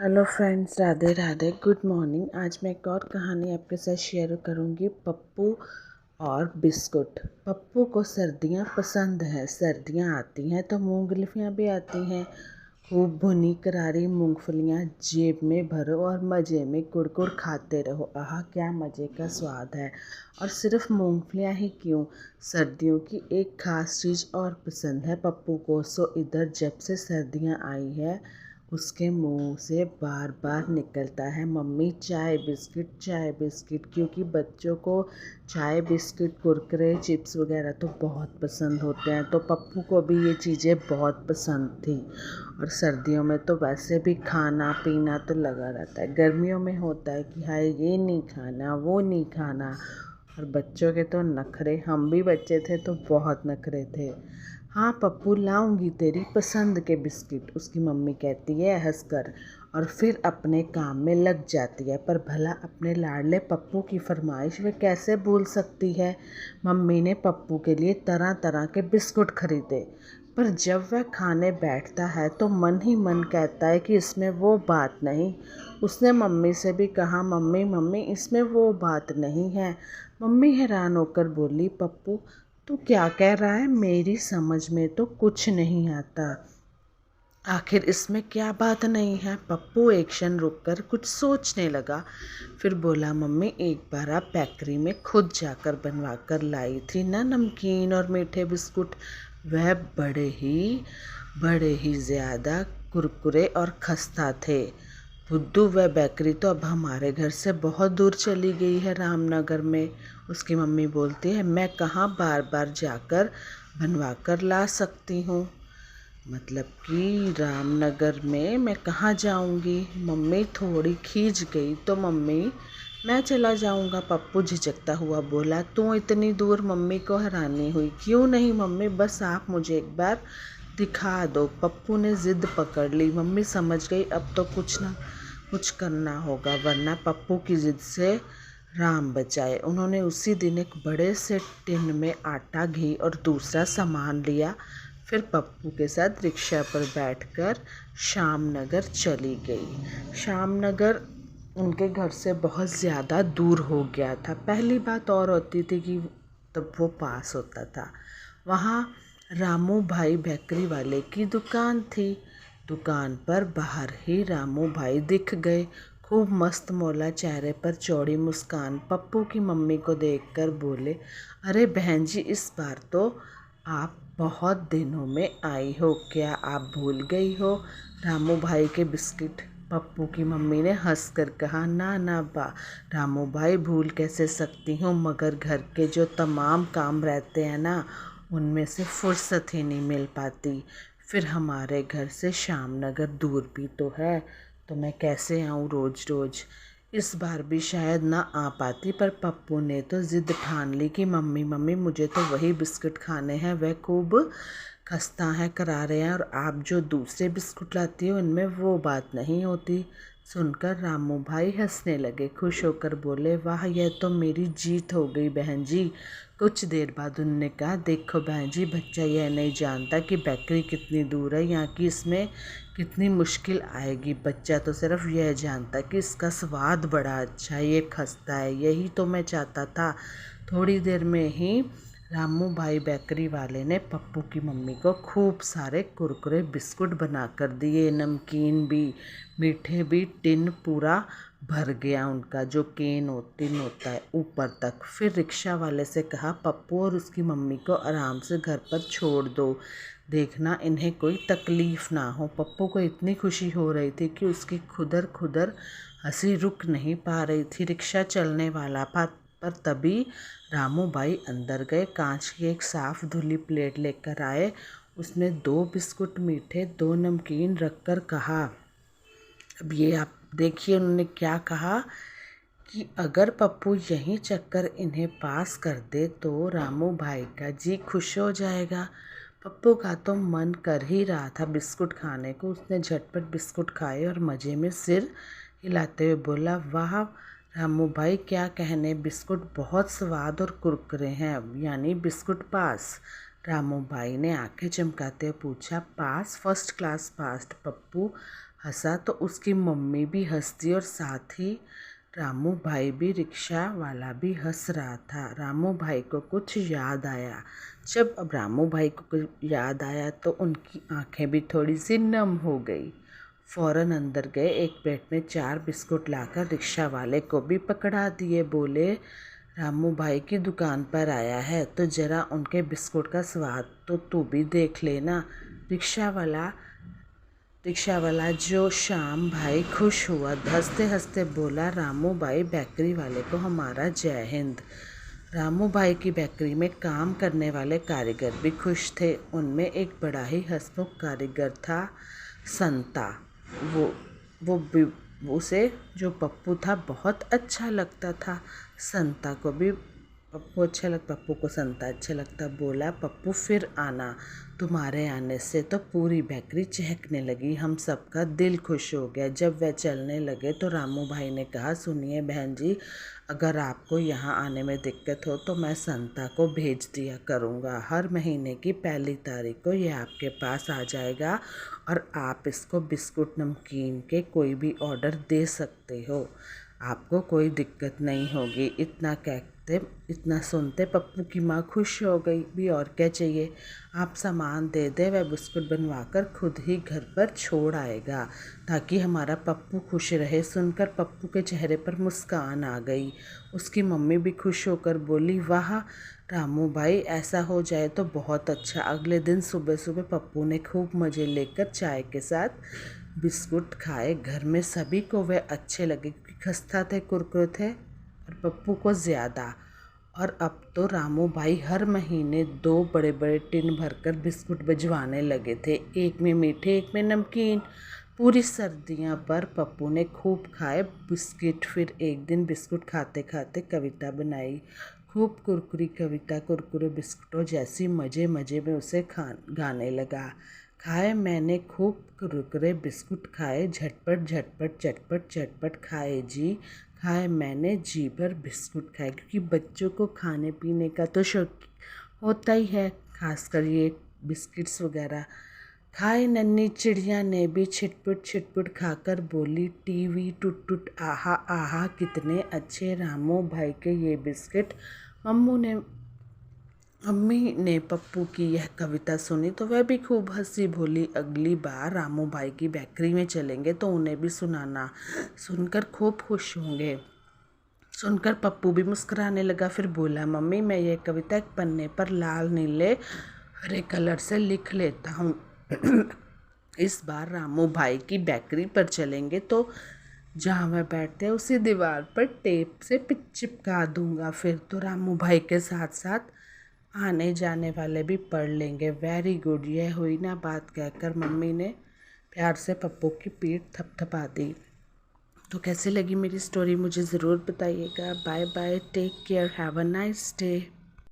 Hello friends, Radhe Radhe, good morning. आज मैं एक और कहानी आपके साथ शेयर करूंगी, पप्पू और बिस्कुट। पप्पू को सर्दियां पसंद हैं। सर्दियां आती हैं तो मूंगफलियां भी आती हैं। खूब भुनी करारी मूंगफलियां जेब में भरो और मज़े में कुड़कुड़ खाते रहो। आहा, क्या मज़े का स्वाद है। और सिर्फ मूंगफलियां ही क्यों, सर्दियों की एक ख़ास चीज़ और पसंद है पप्पू को। सो इधर जब से सर्दियां आई है उसके मुंह से बार बार निकलता है, मम्मी चाय बिस्किट चाय बिस्किट। क्योंकि बच्चों को चाय बिस्किट कुरकुरे चिप्स वगैरह तो बहुत पसंद होते हैं, तो पप्पू को भी ये चीज़ें बहुत पसंद थी। और सर्दियों में तो वैसे भी खाना पीना तो लगा रहता है। गर्मियों में होता है कि हाय ये नहीं खाना वो नहीं खाना। और बच्चों के तो नखरे, हम भी बच्चे थे तो बहुत नखरे थे। हाँ पप्पू, लाऊंगी तेरी पसंद के बिस्किट, उसकी मम्मी कहती है हंसकर। और फिर अपने काम में लग जाती है। पर भला अपने लाडले पप्पू की फरमाइश वे कैसे भूल सकती है। मम्मी ने पप्पू के लिए तरह तरह के बिस्कुट खरीदे, पर जब वह खाने बैठता है तो मन ही मन कहता है कि इसमें वो बात नहीं। उसने मम्मी से भी कहा, मम्मी मम्मी इसमें वो बात नहीं है। मम्मी हैरान होकर बोली, पप्पू तू क्या कह रहा है, मेरी समझ में तो कुछ नहीं आता। आखिर इसमें क्या बात नहीं है। पप्पू एक क्षण रुककर कुछ सोचने लगा, फिर बोला, मम्मी एक बार आप बेकरी में खुद जाकर बनवा कर लाई थी ना नमकीन और मीठे बिस्कुट। वह बड़े ही ज़्यादा कुरकुरे और खस्ता थे। बुद्धू, वह बेकरी तो अब हमारे घर से बहुत दूर चली गई है, रामनगर में। उसकी मम्मी बोलती है, मैं कहाँ बार बार जाकर बनवा कर ला सकती हूँ। मतलब कि रामनगर में मैं कहाँ जाऊँगी। मम्मी थोड़ी खींच गई, तो मम्मी मैं चला जाऊँगा। पप्पू झिझकता हुआ बोला, तू इतनी दूर। मम्मी को हैरानी हुई, क्यों नहीं मम्मी, बस आप मुझे एक बार दिखा दो। पप्पू ने ज़िद पकड़ ली। मम्मी समझ गई, अब तो कुछ ना कुछ करना होगा, वरना पप्पू की ज़िद से राम बचाए। उन्होंने उसी दिन एक बड़े से टिन में आटा, घी और दूसरा सामान लिया। फिर पप्पू के साथ रिक्शा पर बैठकर श्यामनगर चली गई। श्यामनगर उनके घर से बहुत ज़्यादा दूर हो गया था। पहली बात और होती थी कि तब वो पास होता था। वहाँ रामू भाई बेकरी वाले की दुकान थी। दुकान पर बाहर ही रामू भाई दिख गए, खूब मस्त मौला, चेहरे पर चौड़ी मुस्कान। पप्पू की मम्मी को देखकर बोले, अरे बहन जी, इस बार तो आप बहुत दिनों में आई हो, क्या आप भूल गई हो रामू भाई के बिस्किट। पप्पू की मम्मी ने हंसकर कहा, ना ना बा रामू भाई, भूल कैसे सकती हूँ, मगर घर के जो तमाम काम रहते हैं ना, उनमें से फुर्सत ही नहीं मिल पाती। फिर हमारे घर से श्यामनगर दूर भी तो है, तो मैं कैसे आऊँ रोज़ रोज़। इस बार भी शायद ना आ पाती, पर पप्पू ने तो ज़िद ठान ली कि मम्मी मम्मी मुझे तो वही बिस्कुट खाने हैं, वह खूब खस्ता है, करारे हैं, और आप जो दूसरे बिस्कुट लाती हो उनमें वो बात नहीं होती। सुनकर रामू भाई हंसने लगे, खुश होकर बोले, वाह यह तो मेरी जीत हो गई बहन जी। कुछ देर बाद उन्होंने कहा, देखो बहन जी, बच्चा यह नहीं जानता कि बेकरी कितनी दूर है, यहाँ की इसमें कितनी मुश्किल आएगी। बच्चा तो सिर्फ यह जानता कि इसका स्वाद बड़ा अच्छा है, ये खस्ता है, यही तो मैं चाहता था। थोड़ी देर में ही रामू भाई बेकरी वाले ने पप्पू की मम्मी को खूब सारे कुरकुरे बिस्कुट बना कर दिए, नमकीन भी मीठे भी। टिन पूरा भर गया उनका, जो टिन होता है, ऊपर तक। फिर रिक्शा वाले से कहा, पप्पू और उसकी मम्मी को आराम से घर पर छोड़ दो, देखना इन्हें कोई तकलीफ़ ना हो। पप्पू को इतनी खुशी हो रही थी कि उसकी खुदर खुदर हंसी रुक नहीं पा रही थी। रिक्शा चलने वाला था, पर तभी रामू भाई अंदर गए, कांच की एक साफ धुली प्लेट लेकर आए। उसने 2 बिस्कुट मीठे 2 नमकीन रखकर कहा, अब ये आप देखिए उन्होंने क्या कहा कि अगर पप्पू यहीं चक्कर इन्हें पास कर दे तो रामू भाई का जी खुश हो जाएगा। पप्पू का तो मन कर ही रहा था बिस्कुट खाने को। उसने झटपट बिस्कुट खाए और मज़े में सिर हिलाते हुए बोला, वाह रामू भाई, क्या कहने, बिस्कुट बहुत स्वाद और कुरकुरे हैं, यानी बिस्कुट पास। रामू भाई ने आंखें चमकाते हुए पूछा, पास, फर्स्ट क्लास पास। पप्पू हंसा तो उसकी मम्मी भी हंस दी और साथ ही रामू भाई भी, रिक्शा वाला भी हंस रहा था। रामू भाई को कुछ याद आया। जब अब रामू भाई को कुछ याद आया तो उनकी आंखें भी थोड़ी सी नम हो गई। फ़ौरन अंदर गए, एक प्लेट में 4 बिस्कुट लाकर रिक्शा वाले को भी पकड़ा दिए। बोले, रामू भाई की दुकान पर आया है तो ज़रा उनके बिस्कुट का स्वाद तो तू भी देख लेना। रिक्शा वाला जो श्याम भाई खुश हुआ, हंसते हंसते बोला, रामू भाई बेकरी वाले को हमारा जय हिंद। रामू भाई की बेकरी में काम करने वाले कारीगर भी खुश थे। उनमें एक बड़ा ही हंसमुख कारीगर था, संता। वो वो भी उसे जो पप्पू था बहुत अच्छा लगता था। संता को भी पप्पू को संता अच्छा लगता। बोला, पप्पू फिर आना, तुम्हारे आने से तो पूरी बेकरी चहकने लगी, हम सबका दिल खुश हो गया। जब वह चलने लगे तो रामू भाई ने कहा, सुनिए बहन जी, अगर आपको यहाँ आने में दिक्कत हो तो मैं संता को भेज दिया करूँगा। हर महीने की 1 तारीख को ये आपके पास आ जाएगा और आप इसको बिस्कुट नमकीन के कोई भी ऑर्डर दे सकते हो, आपको कोई दिक्कत नहीं होगी। इतना सुनते पप्पू की माँ खुश हो गई। भी और क्या चाहिए, आप सामान दे दे, वह बिस्कुट बनवाकर खुद ही घर पर छोड़ आएगा ताकि हमारा पप्पू खुश रहे। सुनकर पप्पू के चेहरे पर मुस्कान आ गई। उसकी मम्मी भी खुश होकर बोली, वाह रामू भाई, ऐसा हो जाए तो बहुत अच्छा। अगले दिन सुबह सुबह पप्पू ने खूब मज़े लेकर चाय के साथ बिस्कुट खाए। घर में सभी को वे अच्छे लगे क्योंकि खस्ता थे, कुरकुरे थे और पप्पू को ज़्यादा। और अब तो रामू भाई हर महीने 2 बड़े बड़े टिन भरकर बिस्कुट भिजवाने लगे थे, एक में मीठे एक में नमकीन। पूरी सर्दियाँ पर पप्पू ने खूब खाए बिस्किट। फिर एक दिन बिस्कुट खाते खाते कविता बनाई, खूब कुरकुरी कविता, कुरकुरे बिस्कुटों जैसी, मज़े मज़े में उसे गाने लगा। खाए मैंने खूब कुरकुरे बिस्कुट खाए, झटपट झटपट चटपट चटपट खाए जी, खाए मैंने जी भर बिस्कुट खाए। क्योंकि बच्चों को खाने पीने का तो शौक होता ही है, खासकर ये बिस्किट्स वगैरह। खाए नन्ही चिड़िया ने भी छिटपुट छिटपुट खाकर बोली, टीवी टुट टुट आहा आहा कितने अच्छे रामू भाई के ये बिस्किट। मम्मी ने पप्पू की यह कविता सुनी तो वह भी खूब हंसी, बोली, अगली बार रामू भाई की बेकरी में चलेंगे तो उन्हें भी सुनाना, सुनकर खूब खुश होंगे। सुनकर पप्पू भी मुस्कुराने लगा। फिर बोला, मम्मी मैं ये कविता एक पन्ने पर लाल नीले हरे कलर से लिख लेता हूँ। इस बार रामू भाई की बेकरी पर चलेंगे तो जहाँ वह बैठते हैं उसी दीवार पर टेप से चिपका दूंगा। फिर तो रामू भाई के साथ साथ आने जाने वाले भी पढ़ लेंगे। वेरी गुड, यह हुई ना बात, कहकर मम्मी ने प्यार से पप्पू की पीठ थपथपा दी। तो कैसे लगी मेरी स्टोरी मुझे ज़रूर बताइएगा। Bye bye, take care, have a nice day.